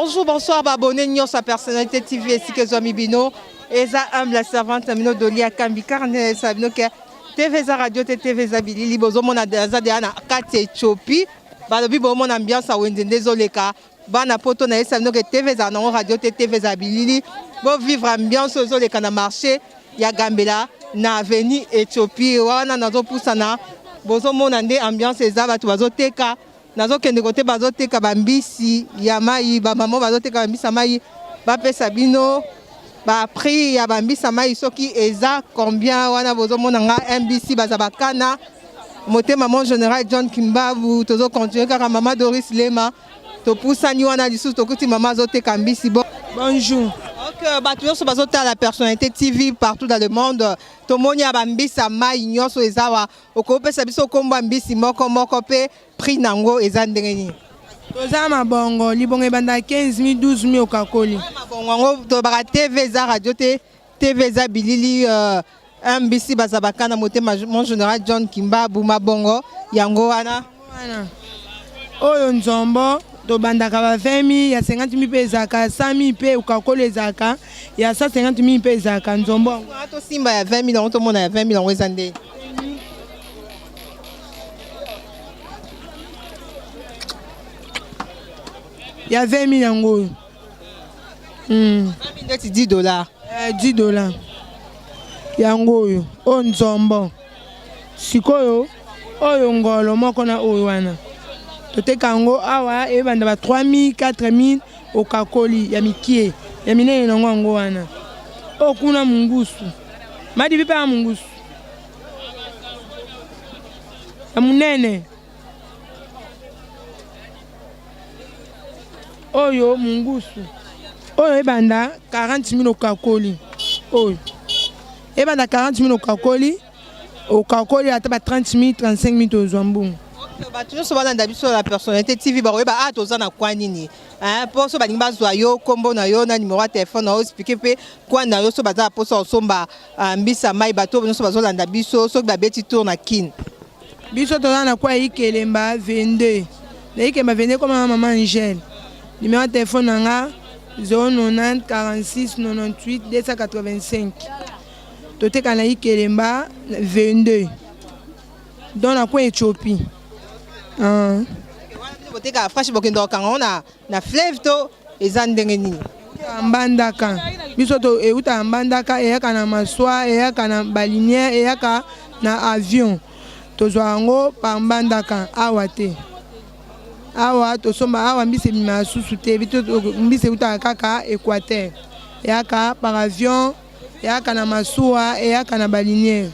Bonjour, bonsoir, abonnés, nous sa personnalité TV ici que Zomi Bino. Et ça humble la servante Amino Dolia Kambi Carne Sabino que TV Radio TV Zabili bozo mona daza de ana kati Éthiopie. Balobi bo mon ambiance a wende désolé ka. Bana poto na sabino que TV za na radio TV Zabili bo vivre ambiance zo le kana marché ya Gambela na avenue Éthiopie wana nazo pusana bozo mona nde ambiance za batu bazo teka. Nazo kende kote bazo teka bambisi ya mai ba maman bazo teka bambisa mai ba pesa bino ba prix ya bambisa mai soki eza combien wana bozo mona nga MBC bazabakana moté maman général John Kimbabu tozo continuer kaka maman Doris Lema to pusani wana lisu to kuti maman zo teka mbisi bon. Bonjour. Donc batu so bazo ta la personnalité TV partout dans le monde to monia bambisa mai nyoso ezawa okopesa biso komba mbisi moko moko pe prix nango eza ndengeni. Toza mabongo libongo banda 15 000 12 000 okakoli. Mabongo to baka TV za radio TV za bilili MBC bazabakana moté mon général John Kimbabu mabongo yango wana. Oyo nzombo to banda ka 20 000 ya 50 000 pesa ka 100 000 pe okakoli zaka ya 150 000 pesa ka nzombo. To simba ya 20 000 to mona ya 20 000 eza ndenge. Il y a 20 000 yango. 20 000 $10. $10. Yango yo. O nzombo. Sikoyo. Oyo ngolo moko na oyo wana. Toteka yango awa e banda ba 3 000 4 000 okakoli ya mikie. Ya minene nango yango wana. O kuna mungusu. Madi bipa ya mungusu. Ya munene. Oyo mungusu. Oyo ebanda 40 000 okakoli. Oyo. Ebanda 40 000 okakoli. Okakoli ataba 30 000 35 000 tozwambungu. Batu so balanda biso la personnalité TV ba oyeba a tozana kwa nini. Pour so balinga bazwa yo kombo na yo na numéro de téléphone na expliquer pe kwa na yo so baza poso osomba mbisa mai bato so bazolanda biso so ba beti tour na kin. Biso tozana kwa ikelemba 22. Na ikemba 22 comme maman Angèle. Numéro de téléphone nanga 090 46 98 285. Toteka na ikelemba 22. Dans la coin Éthiopie. Toteka fraîche bokendo kanga na fleuve to ezandenge nini. Ambandaka. Biso to euta ambandaka eyaka na maswa eyaka na balinière eyaka na avion. Tozwa ngo pa ambandaka awate. Awa tosomba awa mbise bima susu te bito mbise uta kaka Équateur yaka par avion yaka na masuwa yaka na balinière.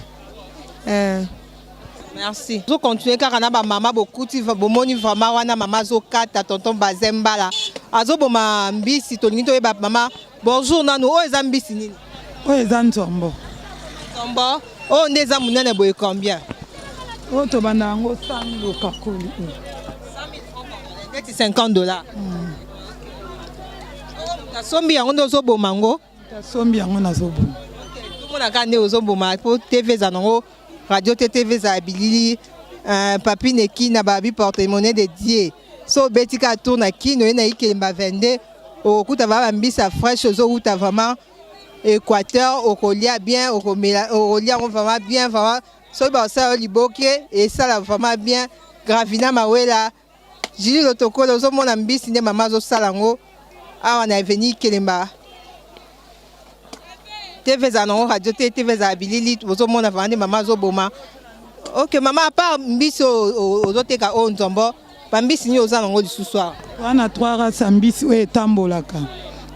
Merci. Zo continuer car na ba mama bokuti bomoni vraiment wana mama zo kata tonton bazembala azo boma mbisi to lingi to ba mama bonjour nanu o eza mbisi nini O eza nzombo nzombo o ndeza munene boye combien o to banda ngo 100 000 okakoli $50. Sombi yango ndozo bomango. Sombi yango nazo boma. Mona kande ozo boma po TV za nango radio TV za bilili papi neki na babi porte-monnaie dédié. So betika tourna kino na ikelemba vende okuta ba mbisa fraîche ozo uta vraiment Équateur okolia bien okolia vraiment bien vraiment so ba ça liboke et ça la vraiment bien Gravina Mawela Jili lotokolo zo mona mbisi nde mama zo salango awa na avenue Kelemba TV za no radio TV za bilili zo mona vande mama zo boma. OK mama à part mbisi ozo teka o nzombo ba mbisi ni oza nango lisusu soir wana 3 races mbisi we tambolaka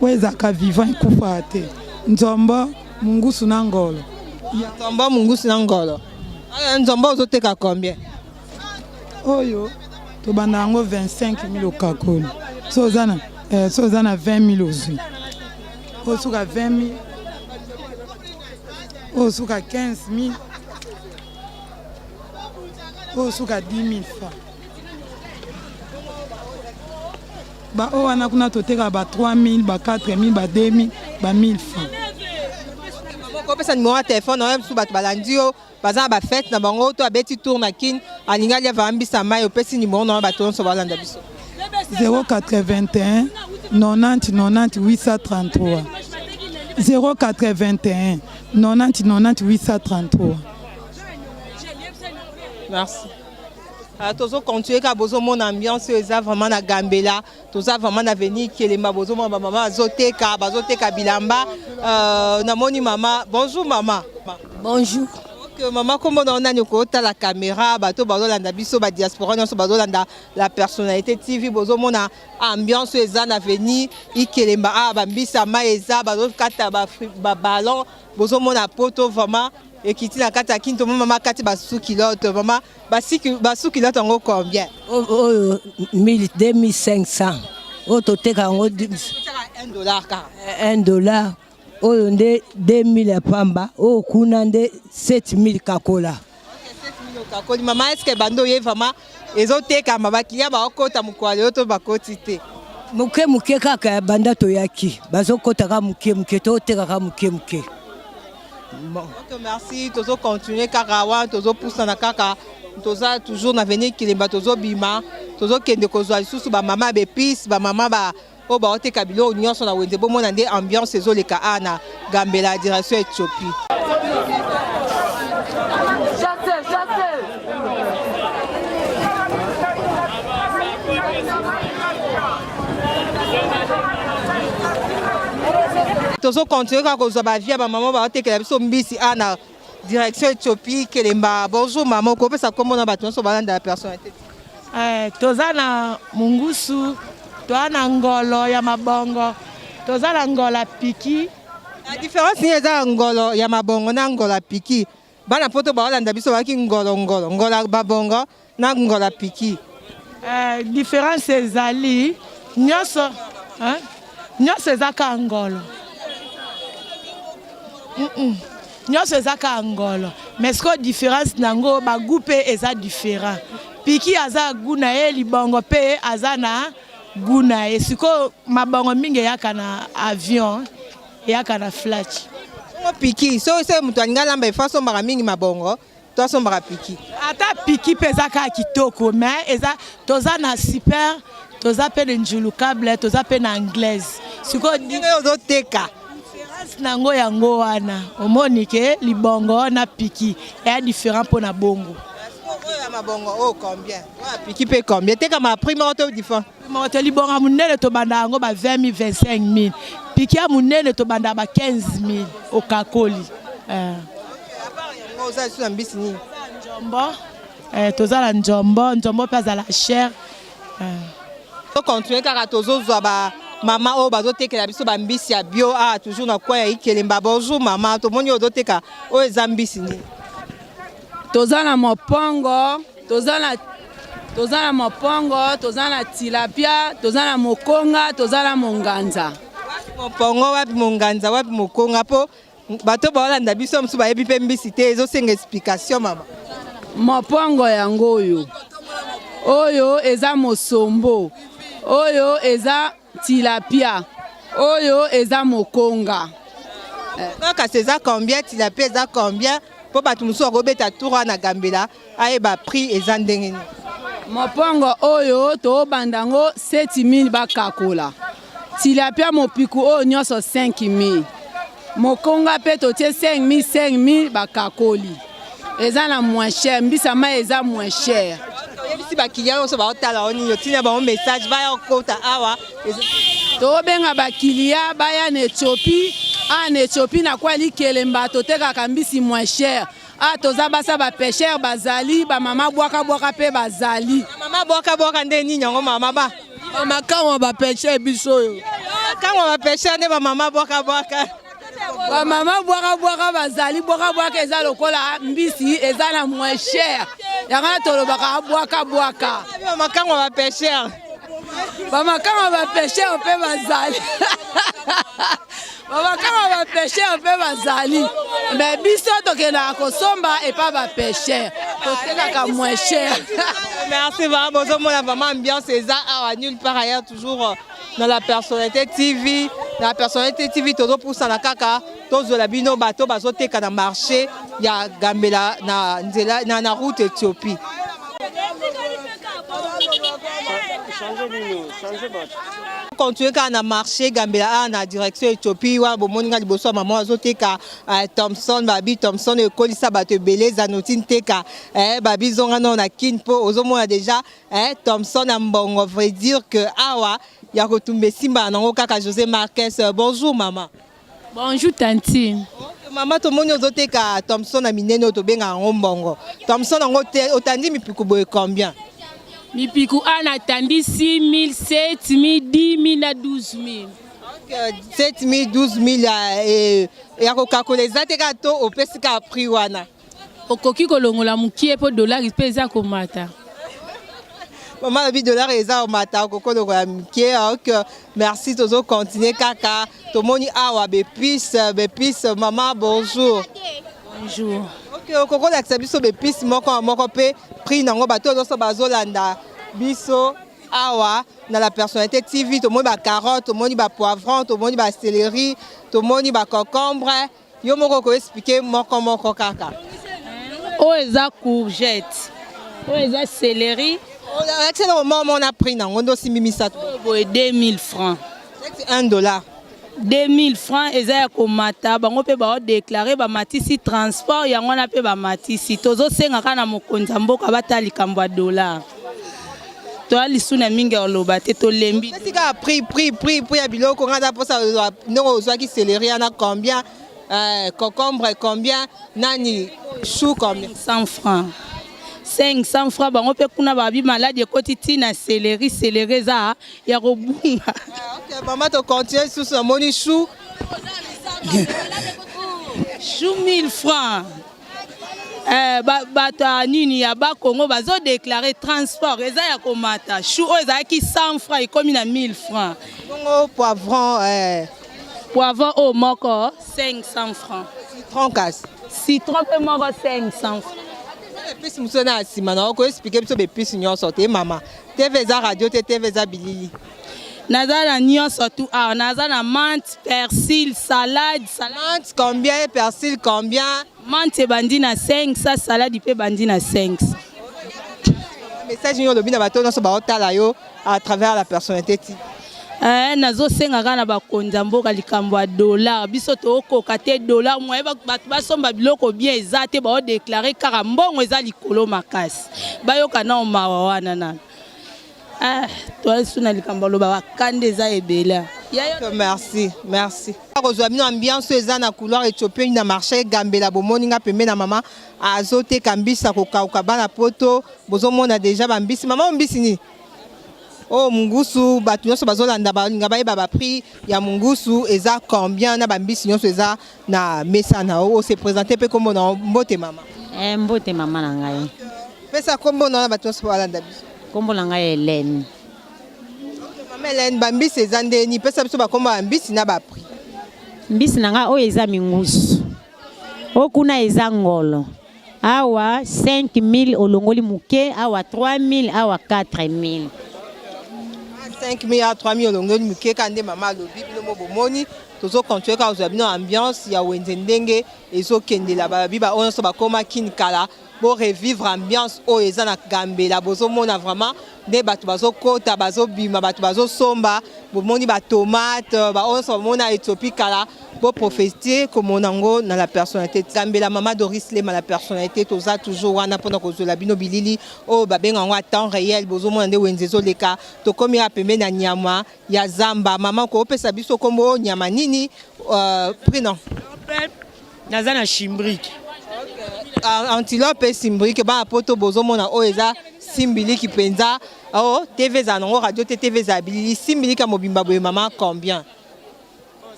we zaka vivant kufa te nzombo mungusu na ngolo nzombo mungusu na ngolo nzombo ozo teka combien oyo to banda yango 25 000 okakoli so zana 20 000 ozwi osuka 20 000 osuka 15 000 osuka 10 000 francs ba o wana kuna toteka ba 3 000 ba 4 000 ba 2 000 ba 1000 francs ko pesa numéro de téléphone na biso bato balandio baza ba fête na bango to abeti tour na kin alingali va ambisa mai opesi numéro na bato so balanda biso 081 90 90 833 081 90 90 833. Merci. Tozo continuer car bozo mon ambiance eza vraiment na Gambela, toza vraiment na venir Kelemba bozo mon maman bazoteka bilamba na moni mama. Bonjour maman. Bonjour. Que maman comment on a nyoko ta la caméra bato bazo landa biso ba diaspora nyonso bazo landa la personnalité TV bozo mon ambiance eza na venir Kelemba bambisa ma eza bazo kata ba ballon bozo mon poto vraiment. Et qui tient à kata kinto maman kati basu kilote maman basu kilote en combien? 2500. Toteka ngo $1 car. $1. Oyo nde 2000 pamba. O kuna nde 7000 kakola. 7000 kakola. Maman est-ce que bando ye vraiment ezoteka mabakiya ba okota mukwale oto bakoti te. Muke kaka banda toyaki. Bazokota ka muke toteka ka muke. Bon. Okay, merci. Tozo continuer karawa, tozo poussa na kaka, toza toujours na venir Kelemba, tozo bima, tozo kende kozwa susu ba mama be pis, ba mama ba o ba ote kabilo nyonso na wende bomo na nde ambiance ezo leka ana Gambela direction Éthiopie. Tozo continuer ka kozwa ba via ba maman ba otekela biso mbisi ana direction Éthiopie Kelemba. Bonjour maman, ko pesa comment na bato so balanda la personnalité. Toza na mungusu, toza na ngolo ya mabongo, toza na ngola piki. La différence ni eza ngolo ya mabongo na ngola piki. Bana poto ba balanda biso ba ki ngola babongo na ngola piki. Différence ezali nyonso, nyonso ezaka ngolo. Nyonso ezaka ngolo, mais ce que différence nango ba goupe eza différent. Piki aza guna ye libongo pe aza na guna ye. Siko mabongo mingi yaka na avion, yaka na flash. Piki so mutu alinga lamba efaso mbaka mingi mabongo, to so mbaka piki. Ata piki pe ezaka kitoko, mais eza toza na super, toza pe na njulukable, toza pe na anglaise. Siko dingo ozoteka. Nango yango wana omoni ke libongo na piki est différent pour na bongo. Ya mabongo combien? Piki pe combien? Teka ma prime auto différent. Moto libongo munene to banda yango ba 20 000 25 000. Piki ya munene to banda ba 15 000 au kakoli. À part yango oza su ambisi ni. Njombo. Tozala njombo pe za la chair. To continuer kaka tozozwa ba maman o bazoteka biso bambisi ya bio toujours na kwa ya Kelemba. Bonjour maman, to moni odoteka o ezambisi ni. Tozana mopongo, tozana mopongo, tozana tilapia, tozana mokonga, tozana monganza. Mopongo wapi monganza wapi mokonga po bato balanda biso msu ba yebi pe mbisi te ezosenga explication mama. Mopongo yango oyo eza mosombo, oyo eza tilapia, oyo eza mokonga. Kaka c'est combien tilapia eza combien po bato musu akobeta tour na Gambela ayeba prix eza ndenge ni. Mopongo oyo to bandango 7000 bakakola. Tilapia mopiku oyo nyonso 5000. Mokonga pe to tie 5000 bakakoli. Eza na moins cher, mbisa ma eza moins cher. Si bakiliya so ba otala oni yotina ba message ba ya kota awa to benga bakiliya baya na Éthiopie, na Éthiopie na kwa Kelemba to teka kambisi moins cher. Toza basa ba pêcheur bazali ba mama bwaka pe bazali. Mama bwaka nde ni nyongo mama ba. Mama kanwa ba pêcheur biso yo. Kanwa ba pêcheur ne ba mama bwaka. Ba mama bwaka bazali bwaka eza lokola mbisi eza na moins cher. Yanga tolobaka bwaka. Mama kanwa ba pêcheur. Mama kanwa ba pêcheur pe bazali. Mama kanwa ba pêcheur pe bazali. Mais biso tokenda kosomba et pas ba pêcheur. Toteka moins cher. Merci vraiment ambiance eza awa nulle part ailleurs toujours dans la personnalité TV. La personnalité TV todo poussa na kaka tozo la bino bato bazoteka na marché ya Gambela na nzela na route Éthiopie. Continuer quand on a marché Gambela na direction Éthiopie wa bomoninga liboso maman azoteka Thompson babi Thompson e kolisa bato beleza notine teka babi zonga na kinpo ozomona déjà Thompson a mbongo veut dire que awa ya kotumbe simba nango kaka José Marquez. Bonjour maman. Bonjour tanti. Maman to moni ozoteka Thompson a minene to benga mbongo. Thompson ngo otandi mipiku boye combien? Mipiku ana tandi 6 000, 7 000, 10 000 na 12 000. 7 000, 12 000 ya kokakole zateka to opesika prix wana. Okoki kolongola mukie po dollar pesa komata. Maman le dollar eza omata kokologola mukie donc merci tozo continuer kaka to moni awa be pisse maman bonjour. Bonjour. OK okokola akisa biso be pisse moko pe prix nango bato zo bazolanda biso awa na la personnalité TV to moni ba carotte to moni ba poivron to moni ba céleri to moni ba concombre yo moko ko expliquer moko kaka. O eza courgette. O eza céleri. Excellent moment on a pris nango ndo simimisa to. Boy 2000 francs. C'est $1. 2000 francs eza ya komata bango pe ba déclarer ba matisi transport yango na pe ba matisi tozo senga kana mokonza mboka batali kambwa dollar. To ali suna mingi oloba te to lembi. C'est ka prix ya biloko ngada posa no ozwa ki céleri ana combien concombre combien nani chou combien 100 francs. 500 francs bango pe kuna babi malade koti tina céleri za ya robunga. OK maman to continue sous ce moni chou. Chou 1000 francs. Bata nini ya ba Congo bazo déclarer transport eza ya komata chou eza ki 100 francs ekomi na 1000 francs. Bongo Poivron au moko 500 francs. Citron casse. Citron pe moko 500 francs. Puis musona asima na ko expliquer biso be puis nyonso te mama. TV za radio te TV za bilili. Nazana nyonso tout ah nazana menthe, persil, salade. Menthe combien, persil combien? Menthe bandi na 500, salade pe bandi na 500. Message yo lobi na bato nyonso ba otala yo à travers la personnalité ti. Nazo senga kana bakonza mboka likambo ya dollar biso to okoka te dollar moye bato basomba biloko bien eza te ba déclarer kaka mbongo eza likolo makasi bayoka na mawa wana na to suna likambo loba bakande eza ebela. Merci. Kozwa bino ambiance eza na couloir Éthiopie na marché Gambela bomoninga pembe na mama azote kambisa kokauka bana poto bozomona déjà bambisi mama mbisi ni oh mungusu batu nyonso bazolanda balinga bayeba ba prix ya mungusu eza combien na bambisi nyonso eza na mesa na o se présenter pe comme na mbote mama mbote mama na ngai pesa kombo na batu nyonso balanda biso kombo na ngai Hélène. Mama Hélène bambisi eza ndeni pesa biso ba kombo bambisi na ba prix mbisi na ngai oyo eza mingusu okuna eza ngolo awa 5000 olongoli muke awa 3000 awa 4000 5 000 à 3 000 olongoli muke kande mama lobi bino mo bomoni tozo continuer ka ozwa bino ambiance ya wenze ndenge ezokendela babi ba oyo so bakoma kinkala bo revivre ambiance oyo eza na Gambela bozomona vraiment nde bato bazokota bazobima bato bazosomba bomoni ba tomate ba oyo so mona Éthiopie kala bo prophétiser comme onango na la personnalité Gambela mama Doris Lema la personnalité toza toujours wana pona kozola bino bilili o babenga ngo à temps réel bozomona nde wenze zoleka to komi ya pembe na nyama ya zamba mama ko opesa biso kombo nyama nini prix non nazana chimbrique antilope et simbrique ba poto bozomona o eza simbiliki penza o TV za nango radio TV za bilili simbilika mobimba boye mama combien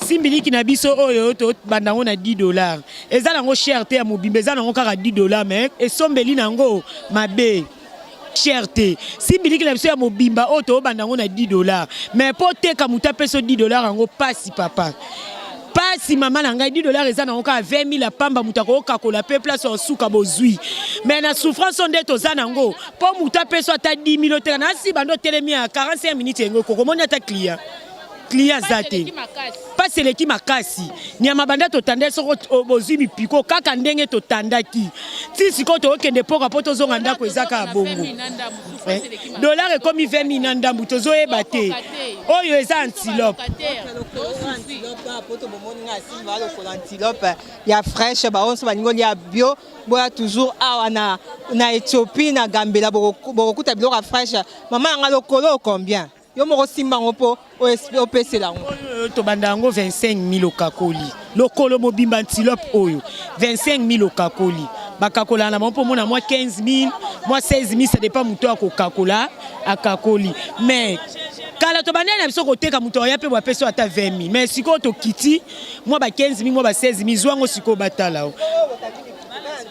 simbiliki na biso oyo to bandango na $10 eza nango cherté ya mobimba eza nango kaka $10 mais esombeli nango mabe cherté simbiliki na biso ya mobimba oyo to bandango na $10 mais po teka muta peso $10 yango pasi papa pasi mama na ngai $10 eza nango kaka 20 000 pamba mutako okakola pe place en suka bozui mais na souffrance onde toza nango po muta peso ata 10 000 teka na si bando telemi à 45 minutes yengo kokomoni ata client client zate. Pas c'est l'équipe makasi. Nyama banda to tanda soko bozimi piko kaka ndenge to tandaki. Si siko to okende poka poto zonga ndako ezaka bongo. Dollar est comme 20 000 nandambu tozo ebate. Oyo eza antilope. Antilope ya fraîche ba on so baningo ya bio boya toujours awa na Éthiopie na Gambela bokuta biloko fraîche. Maman nga lokolo combien? Yo moko simba ngopo o pese la ngo. To bandango 25 000 okakoli. Lokolo mobimba antilope oyo 25 000 okakoli. Bakakola na mpo mona moi 15 000, moi 16 000, ça dépend muto akokakola akakoli. Mais kala to banana biso koteka muto ya pe bwa peso ata 20 000. Mais siko to kiti moi ba 15 000, moi ba 16 000 zwango siko batala.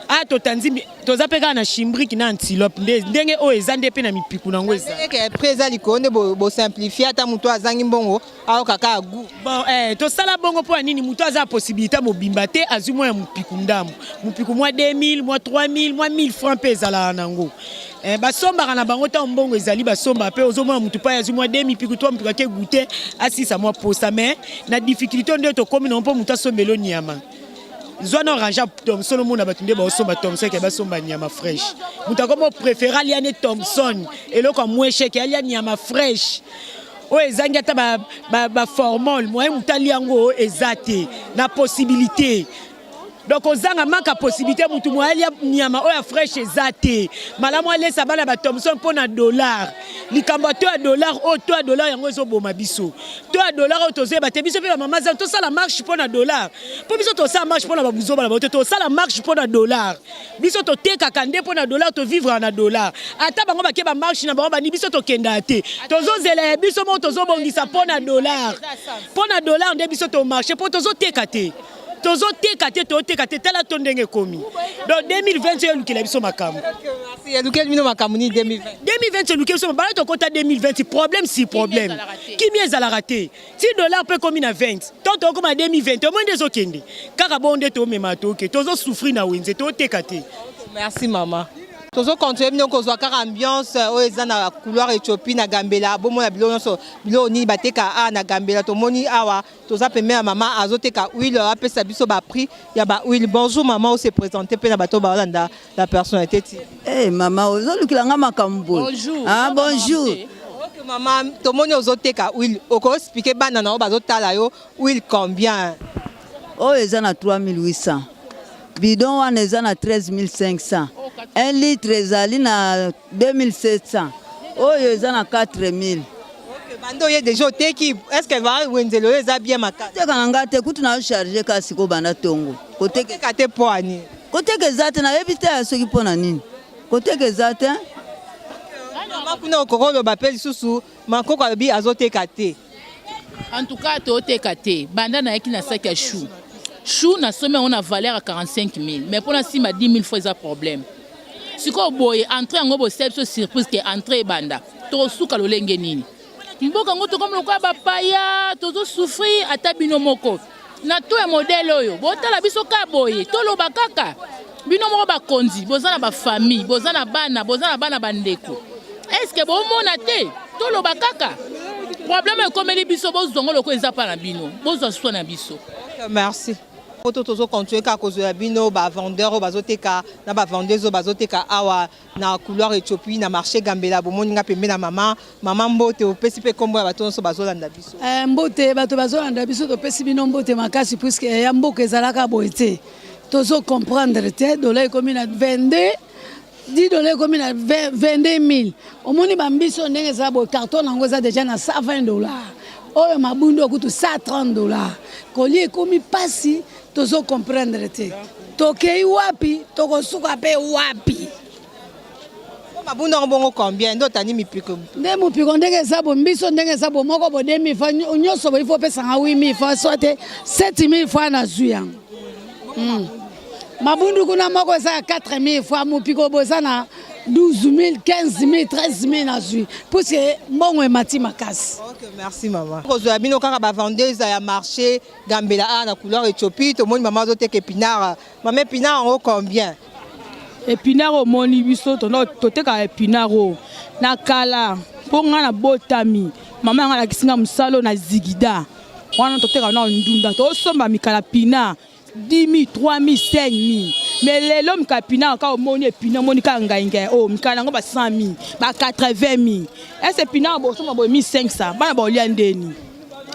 Ah totanzi tozapeka na chimbrique na antilope ndenge o ezande pe na mipiku nango eza. Ke preza likonde bo simplifier ata muto azangi mbongo ayo kaka agu. Bon to sala bongo po nini muto aza possibilité mobimba te azumo ya mupiku ndamu. Mupiku moi 2000, moi 3000, moi 1000 francs pe ezala nango. Basomba na bango ta mbongo ezali basomba pe ozomona mutu pa azumo 2000 piku to mutu ke goûter asisa moi posa mais na difficulté nde to komi na mpo mutu asombelo nyama. Zona orange Thomson le monde a battu des somba Thomson qui a somba nyama fraîche. Muta comme préféré Liane Thomson et le comme moins cher qui a nyama fraîche. O ezanga ta ba formol moi muta liango ezate na possibilité. Donc ozanga manka possibilité mutu moi ya nyama o ya fraîche ezate. Malamu ale sabana ba Thomson pona dollar. Likambo to a dollar o to a dollar yango zo boma biso. To a dollar o to ze ba te biso pe mama za to ça la marche pona dollar. Po biso to ça marche pona ba buzo ba to ça la marche pona dollar. Biso to te kakande pona dollar to vivre na dollar. Ata bango ba ke ba marche na bango ba ni biso to kenda te. To zo zela biso mo to zo bongisa pona dollar. Pona dollar nde biso to marche po to zo te kate. Tozo tekate tala tondenge komi. Donc 2020 c'est le biso makamu. Merci. Lukel mino makamu ni 2020. 2020 c'est lukel so ba to kota 2020 problème si problème. Qui mieux à la rater. Si dollar peut comme na 20. Tant comme à 2020 au moins des okende. Kaka bonde to memato ke tozo souffrir na wenze to tekate. Merci maman. Tozo continuer bino kozwa kaka ambiance o eza na couloir Éthiopie na Gambela bomo na bilo so bilo ni bateka a na Gambela to moni awa toza pemé maman azoteka huile apesa biso ba prix ya ba huile. Bonjour maman, on se présenter pe na bato ba Holanda la personnalité ti. Eh maman ozolukilanga makambo. Bonjour. Ah bonjour. OK maman, to moni ozoteka huile oko expliquer bana na bazotala yo huile combien? Oh eza na 3800. Bidon wana eza na 13500. 1 litre ezali na 2700. Oyo eza na 4000. OK bando ye déjà teki est-ce que va wenzelo eza bien makata? Teka nanga te kutu na charger kasi ko bana tongo. Koteke kate poani. Koteke zate na yebite asoki pona nini? Koteke zate. Maman kuna okokolo bapeli susu makoko abi azoteka te. En tout cas, tu banda na yaki na sac à chou. Chou na somme on a valeur à 45 000. Mais pour la cime à 10 000 fois, ça problème. Si vous voyez entrer en gros, c'est une surprise qui est entrée banda. Tu as souka le lengenini. Mboka ngoto comme le quoi bapaya, tu as souffrir à ta binomoko. Na tout un modèle oyo. Bota la biso ka boye, to lo bakaka. Binomoko ba kondi, bozana ba famille, bozana bana bandeko. Est-ce que bon mona te? To lo bakaka. Problème est comme les biso boz zongo loko ezapa na bino. Bozo so na biso. Merci. Tozo continuer ka kozo bino ba vendeur bazoteka na ba vendeuse bazoteka awa na couloir Éthiopie na marché Gambela bomoni nga pembe na maman mbote opesi pe kombo ya bato so bazolanda biso. Mbote bato bazolanda biso to pesi bino mbote makasi puisque ya mboka ezalaka boite. Tozo comprendre te dollar comme na 22 $10 comme na 22 000. Omoni bambiso ndenge za bo carton nango za déjà na $120. Oyo mabundo kutu $130. Kolie komi pasi tozo comprendre te. Tokei wapi tokosuka pe wapi. Mabundo bongo combien ndo tani mipiko. Nde mupiko ndenge za bo mbiso ndenge za bo moko bo 2000 francs nyoso bo il faut pesa 8000 francs soit 7000 francs na zuya. Mabundu kuna moko za 4000 francs mupiko bozana 12 000, 15 000, 13 000 na zui. Parce que mbongo emati makasi. OK, merci maman. Kozo bino kaka ba vendeuse ya marché Gambela na couleur Éthiopie, to moni maman zo teke épinard. Maman épinard en combien? Épinard au moni biso to teka épinard na kala. Ponga na botami. Maman a la kisinga musalo na zigida. On a toteka na ndunda. To somba mikala pina 10 000, 3 000, 5 000. Mais les l'homme capina quand moni pina moni kangainga oh mikala ngo ba 100 000, ba 80 000. Et ce pina bo somba bo 1500. Bana ba liandeni.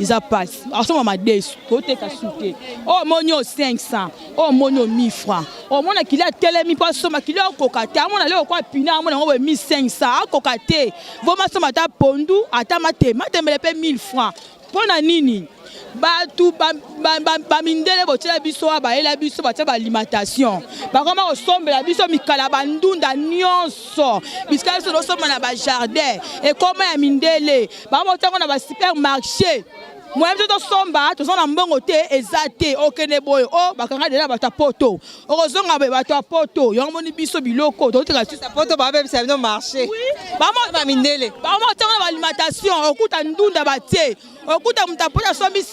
Ils a passé. Ensemble ma desu. Côté kasute. Oh monio 500. Oh monio 1000 francs. Oh mona qu'il a telemi pas soma qu'il a kokate. Mona le quoi pina mona ngo 1500 kokate. Voma soma ta pondu ata mate me pe 1000 francs. Pona nini? Batu ba mindele botela biso ba ela biso ba taba alimentation. Ba koma osombe la biso mikala bandunda nyonso. Biska so somba na ba jardin et comment ya mindele. Ba mo tango na ba supermarché. Moi je to somba to sona mbongo te ezate okene boy o bakanga dela bata poto. Orozonga be bata poto. Yo moni biso biloko to tika sa poto ba be ça no marché. Oui. Ba mo ba mindele. Ba mo tango na alimentation okuta ndunda batie. Okuta mutapota sombi 10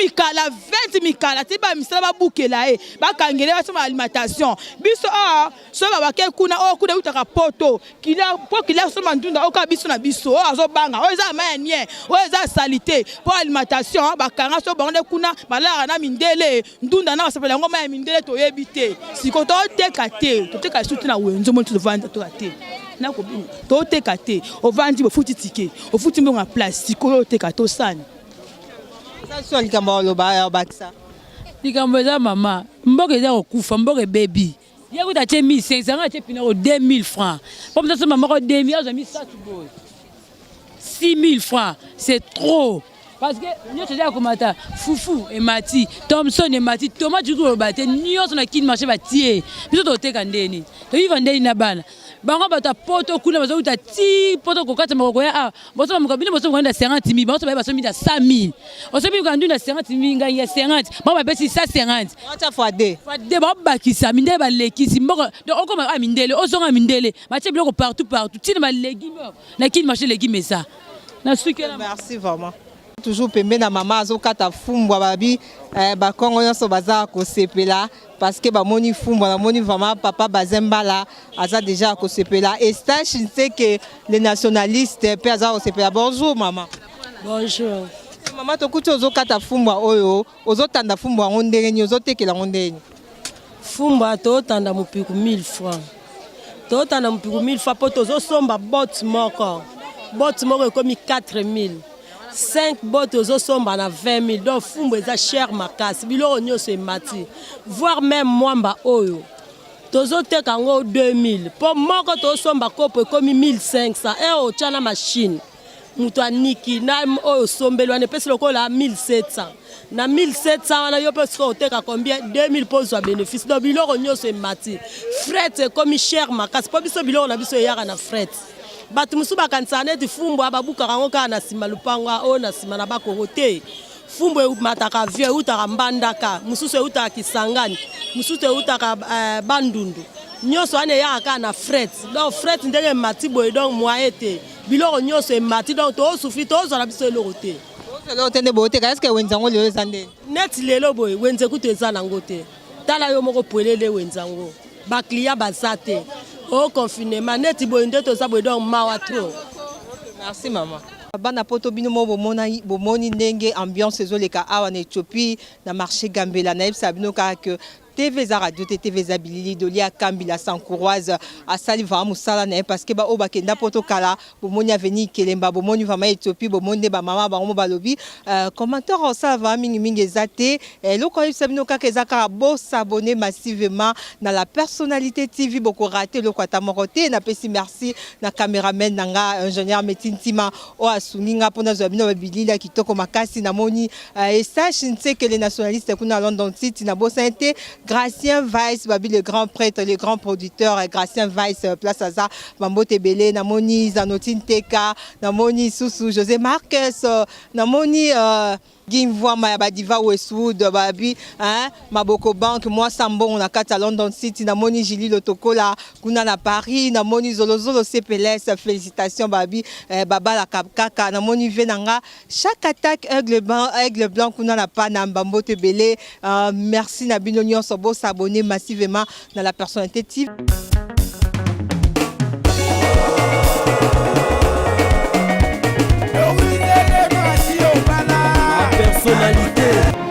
mikala 20 mikala tiba misala ba bukela e ba kangele ba soma alimentation biso so ba ke kuna okuda utaka poto kila soma ndunda oka biso na biso azo banga o eza manye o eza salite pour alimentation ba kanga so bonde kuna balara na mindele ndunda na basapela ngoma ya mindele to yebite sikoto teka suti na wenzo mo to vanda to ate na ko bini to teka te o vandi bo futi tike o futi mbonga plastique o teka to sana. Ça likambo lo ba baksa. Likambo eza mama, mboka eza okufa, mboka baby. Ya kuta che 1500, nga che pina ko 2000 francs. Comme ça maman ko 2000, j'ai mis ça tout boy. 6000 francs, c'est trop. Parce que nous te dis comment ta Foufou et Mati, Thompson et Mati, Thomas du coup baté, nous on a qui marché ba tier. Biso to te kandeni. To yi vandeni na bana. Bango bata poto kuna bazo uta ti poto ko kata mako ya boso mukabini boso nganda 50 000 boso ba baso mi da 100 000 oso bi kandu na 50 000 nganya 50 ba ba besi 150 acha fois deux ba bakisa mindele ba lekisi mboko donc on comme mindele oso nga mindele mache biloko partout tine ba légumes na kin marché légumes ça na suki na merci vraiment toujours pembe na mama azokata fumbwa babi ba kongo nyonso baza ko sepela parce que ba moni fumbwa na moni vraiment papa bazembala aza déjà ko sepela et stage je sais que les nationalistes pe aza ko sepela. Bonjour maman. Bonjour. Maman to kuti ozokata fumbwa oyo ozotanda fumbwa ngondeni ozotekela ngondeni. Fumbwa to tanda mupiku 1000 francs. To tanda mupiku 1000 francs po to somba bot moko ekomi 4000. 5 bottes aux somba na 20 000 donc fumbo eza cher makasi biloko nyonso emati voire même mwamba oyo tozoteka ngo 2000 po moko tosomba kopo ekomi 1500 e otya na machine mutu aniki na oyo sombeli wana epesi lokola 1700 na 1700 wana yo mpe soki oteka combien 2000 mpo ozwa bénéfice donc biloko nyonso emati fret ekomi cher makasi po biso biloko na biso eyaka na fret batu musu bakanisa neti fumbo ababuka kango kaka na sima lupango o na sima na bakoko te fumbo mataka vie utaka mbandaka mususu utaka Kisangani mususu utaka Bandundu nyonso ane ya kaka na fret donc fret ndenge mati boy donc moyen te biloko nyonso mati donc to souffri to zo na biso eloko te lelo tende bote ka est-ce que wenzango lelo zande net lelo boy wenze kuteza nango te tala yo moko poelele wenzango ba client bazate au confinement neti boinde to sa bodon mawa trop. Merci maman. Bana poto bino mo bomoni ndenge ambiance ezoleka awa na Éthiopie na marché Gambela na yebisa bino ka que TV za radio TV za bilili dolia Kambila Sankouroise a sali va musala na parce que ba o bakenda poto kala bomoni aveni kelemba bomoni va ma Éthiopie bomoni ba mama ba mo balobi commentaire ça va mingi ezate loko yebisa bino ka kezaka bo s'abonner massivement na la personnalité TV boko raté loko atamorote na pesi merci na cameraman nanga ingénieur Metintima o asuninga pona zo bino bilili kitoko makasi na moni et ça je sais que les nationalistes kuna London City na bo santé Gracien Weiss, babi le grand prêtre, le grand producteur, Gracien Weiss, place Aza, Mambote Belé, Namoni Zanotine Teka, Namoni Soussou, José Marquez, Namoni Gimvoa Mayabadiva Westwood, babi, hein, Maboko Bank, moi Sambon, on a 4 à London City, Namoni Gili Lotokola, Kuna na Paris, Namoni Zolozolo CPLS, félicitations babi, Baba la Kapkaka, Namoni Venanga, chaque attaque aigle blanc, Kuna na Panam, Mambote Belé, merci Nabino Nyon. Sobo s'abonner massivement dans la personnalité TV. te